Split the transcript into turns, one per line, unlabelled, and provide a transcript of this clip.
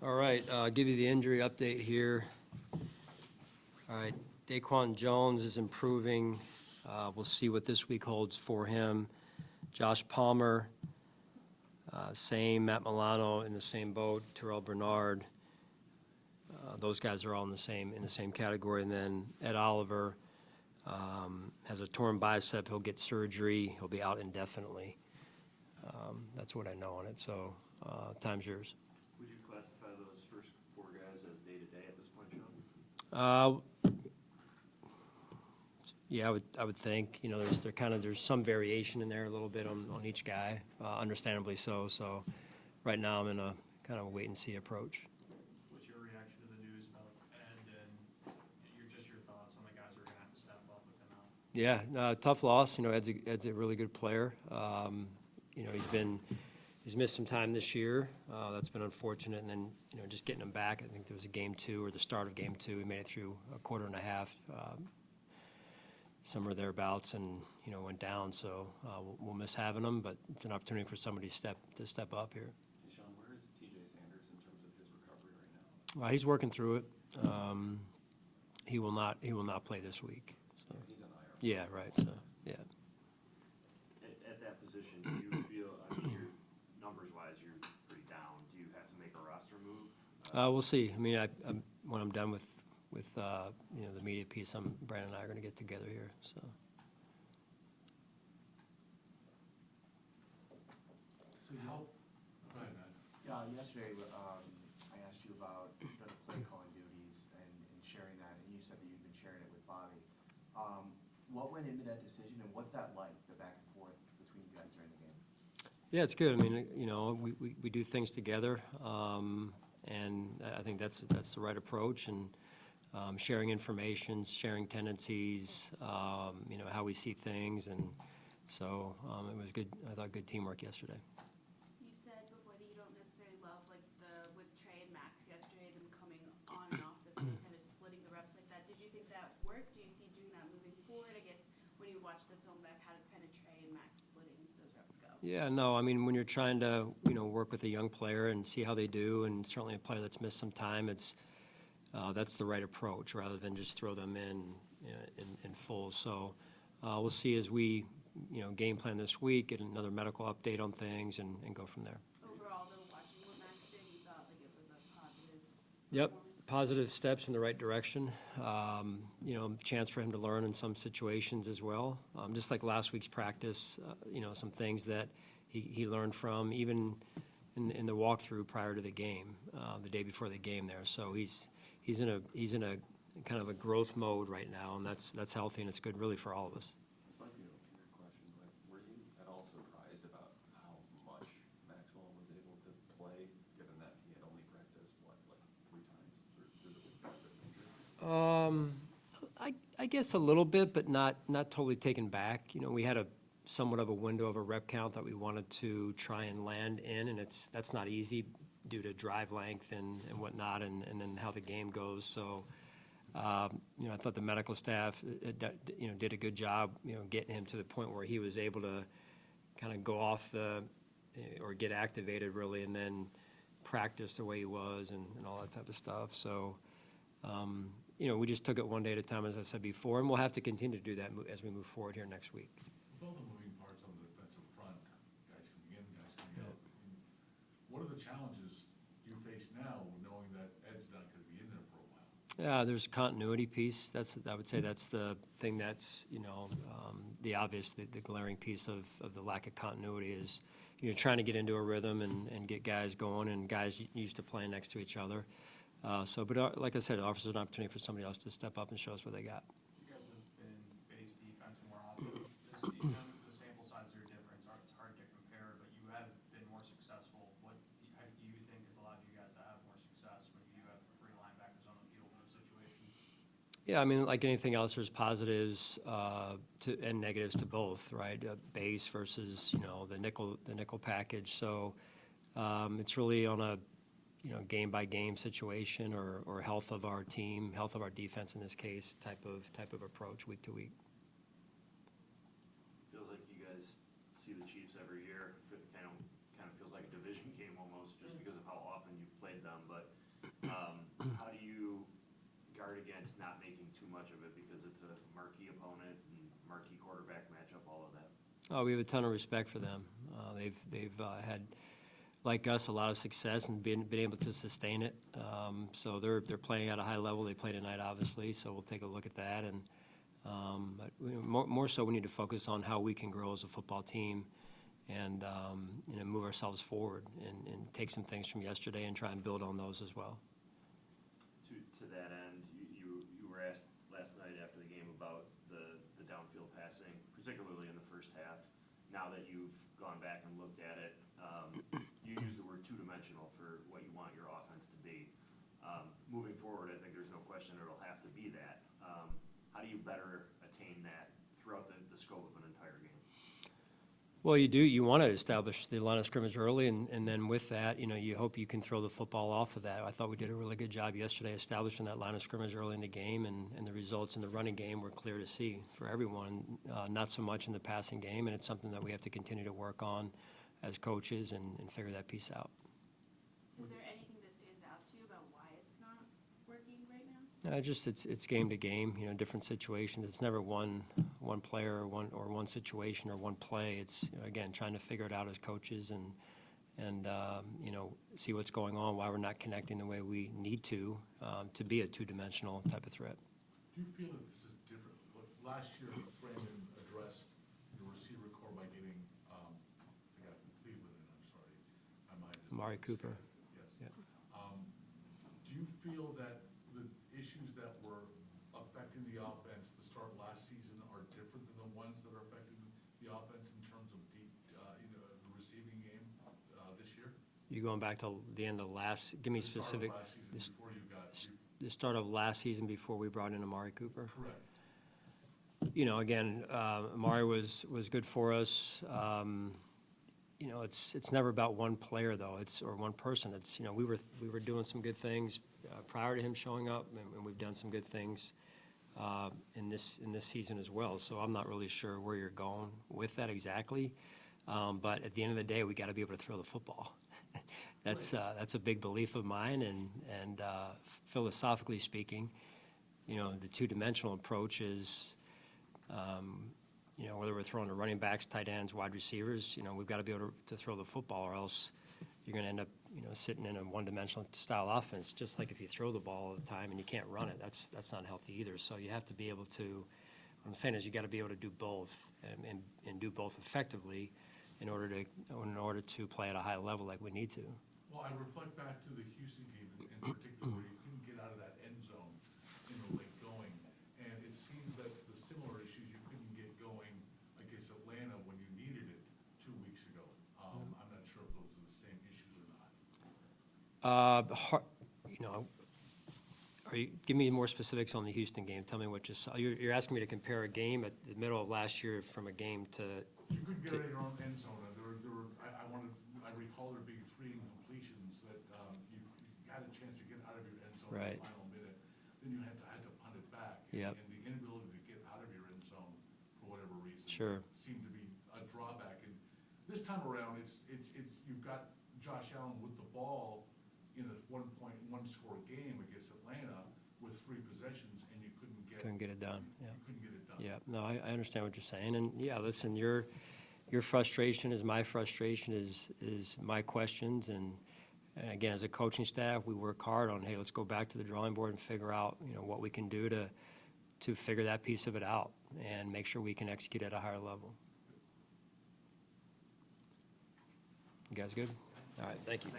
All right, give you the injury update here. All right, Daquan Jones is improving. We'll see what this week holds for him. Josh Palmer, same. Matt Milano in the same boat. Terrell Bernard. Those guys are all in the same category. And then Ed Oliver has a torn bicep. He'll get surgery. He'll be out indefinitely. That's what I know on it. So, time's yours.
Would you classify those first four guys as day-to-day at this point, Sean?
Yeah, I would think. You know, there's some variation in there a little bit on each guy, understandably so. So, right now I'm in a kind of a wait and see approach.
What's your reaction to the news about Ed and your thoughts on the guys who are going to have to step up with him out?
Yeah, tough loss. You know, Ed's a really good player. You know, he's missed some time this year. That's been unfortunate. And then, you know, just getting him back. I think there was a game 2 or the start of game 2. He made it through a quarter and a half, somewhere thereabouts, and you know went down. So we'll miss having him, but it's an opportunity for somebody to step up here.
Hey, Sean, where is TJ Sanders in terms of his recovery right now?
He's working through it. He will not play this week. So.
He's on IR.
Yeah, right. So yeah.
At that position, do you feel, I mean, numbers-wise, you're pretty down. Do you have to make a roster move?
We'll see. I mean, when I'm done with you know, the media piece, Brandon and I are going to get together here. So.
So you hope. Go ahead, Matt.
Yesterday, I asked you about the play calling duties and sharing that, and you said that you've been sharing it with Bobby. What went into that decision, and what's that like, the back and forth between you guys during the game?
Yeah, it's good. I mean, you know, we do things together, and I think that's the right approach. And sharing information, sharing tendencies, you know, how we see things, and so it was good. I thought good teamwork yesterday.
You said before that you don't necessarily love like with Trey and Max yesterday, them coming on and off the field, kind of splitting the reps like that. Did you think that worked? Do you see doing that moving forward? I guess when you watch the film back, how did kind of Trey and Max splitting those reps go?
Yeah, no, I mean, when you're trying to, you know, work with a young player and see how they do, and certainly a player that's missed some time, that's the right approach rather than just throw them in, you know, in full. So we'll see as we, you know, game plan this week, get another medical update on things, and go from there.
Overall, though, watching what Max did, you thought like it was a positive.
Yep, positive steps in the right direction. You know, chance for him to learn in some situations as well. Just like last week's practice, you know, some things that he learned from even in the walkthrough prior to the game, the day before the game there. So he's in a kind of a growth mode right now, and that's healthy, and it's good really for all of us.
This might be a weird question, but were you at all surprised about how much Maxwell was able to play, given that he had only practiced, what, like 3 times through the week after the injury?
I guess a little bit, but not totally taken back. You know, we had somewhat of a window of a rep count that we wanted to try and land in, and that's not easy due to drive length and whatnot, and then how the game goes. So, you know, I thought the medical staff, you know, did a good job, you know, getting him to the point where he was able to kind of go off or get activated really, and then practice the way he was and all that type of stuff. So, you know, we just took it one day at a time, as I said before, and we'll have to continue to do that as we move forward here next week.
With all the moving parts on the defensive front, guys coming in, guys coming out, what are the challenges you face now, knowing that Ed's not going to be in there for a while?
Yeah, there's a continuity piece. I would say that's the thing that's, you know, the obvious, the glaring piece of the lack of continuity is, you know, trying to get into a rhythm and get guys going, and guys used to playing next to each other. But like I said, it offers an opportunity for somebody else to step up and show us what they got.
You guys have been base defense more often this season. The sample sizes are different. It's hard to compare, but you have been more successful. What do you think has allowed you guys to have more success when you have 3 linebackers on the field in those situations?
Yeah, I mean, like anything else, there's positives and negatives to both, right? Base versus, you know, the nickel package. So it's really on a, you know, game by game situation or health of our team, health of our defense in this case, type of approach week to week.
Feels like you guys see the Chiefs every year. It kind of feels like a division game almost, just because of how often you've played them. But
Oh, we have a ton of respect for them. They've had, like us, a lot of success and been able to sustain it. So they're playing at a high level. They play tonight, obviously, so we'll take a look at that. And but more so, we need to focus on how we can grow as a football team and move ourselves forward and take some things from yesterday and try and build on those as well.
To that end, you were asked last night after the game about the downfield passing, particularly in the first half. Now that you've gone back and looked at it, you used the word two-dimensional for what you want your offense to be. Moving forward, I think there's no question it'll have to be that. How do you better attain that throughout the scope of an entire game?
Well, you do. You want to establish the line of scrimmage early, and then with that, you hope you can throw the football off of that. I thought we did a really good job yesterday establishing that line of scrimmage early in the game, and the results in the running game were clear to see for everyone, not so much in the passing game, and it's something that we have to continue to work on as coaches and figure that piece out.
Is there anything that stands out to you about why it's not working right now?
Just it's game to game, different situations. It's never one player or one situation or one play. It's again trying to figure it out as coaches and see what's going on, why we're not connecting the way we need to be a two-dimensional type of threat.
Do you feel that this is different? Last year, Brandon addressed the receiver core by getting the guy from Cleveland, and I'm sorry, my mind is
Amari Cooper.
Yes. Do you feel that the issues that were affecting the offense to start last season are different than the ones that are affecting the offense in terms of the receiving game this year?
You going back to the end of last? Give me
The start of
specific.
last season before you got
The start of last season before we brought in Amari Cooper.
correct.
Again, Amari was good for us. It's never about one player though. Or one person. It's we were doing some good things prior to him showing up, and we've done some good things in this season as well. So I'm not really sure where you're going with that exactly. But at the end of the day, we got to be able to throw the football. That's a big belief of mine, and philosophically speaking, the two-dimensional approach is. Whether we're throwing to running backs, tight ends, wide receivers, we've got to be able to throw the football, or else you're going to end up, sitting in a one-dimensional style offense. Just like if you throw the ball all the time and you can't run it, that's not healthy either. So you have to be able to. What I'm saying is you got to be able to do both and do both effectively in order to play at a high level like we need to.
Well, I reflect back to the Houston game in particular, where you couldn't get out of that end zone in the late going, and it seems that the similar issues you couldn't get going against Atlanta when you needed it 2 weeks ago. I'm not sure if those are the same issues or not.
Give me more specifics on the Houston game. Tell me what you saw. You're asking me to compare a game at the middle of last year from a game to.
You couldn't get out of your own end zone. I recall there being 3 incompletions that you had a chance to get out of your end zone
Right.
in the final minute. Then you had to punt it back.
Yep.
And the inability to get out of your end zone for whatever reason.
Sure.
Seemed to be a drawback. And this time around, it's you've got Josh Allen with the ball in a 1-score game against Atlanta with 3 possessions, and you
Couldn't get it done. Yeah.
You couldn't get it done.
Yeah. No, I understand what you're saying, and yeah, listen, your frustration is my frustration, is my questions, and again, as a coaching staff, we work hard on, hey, let's go back to the drawing board and figure out, what we can do to figure that piece of it out and make sure we can execute at a higher level. You guys good? All right, thank you.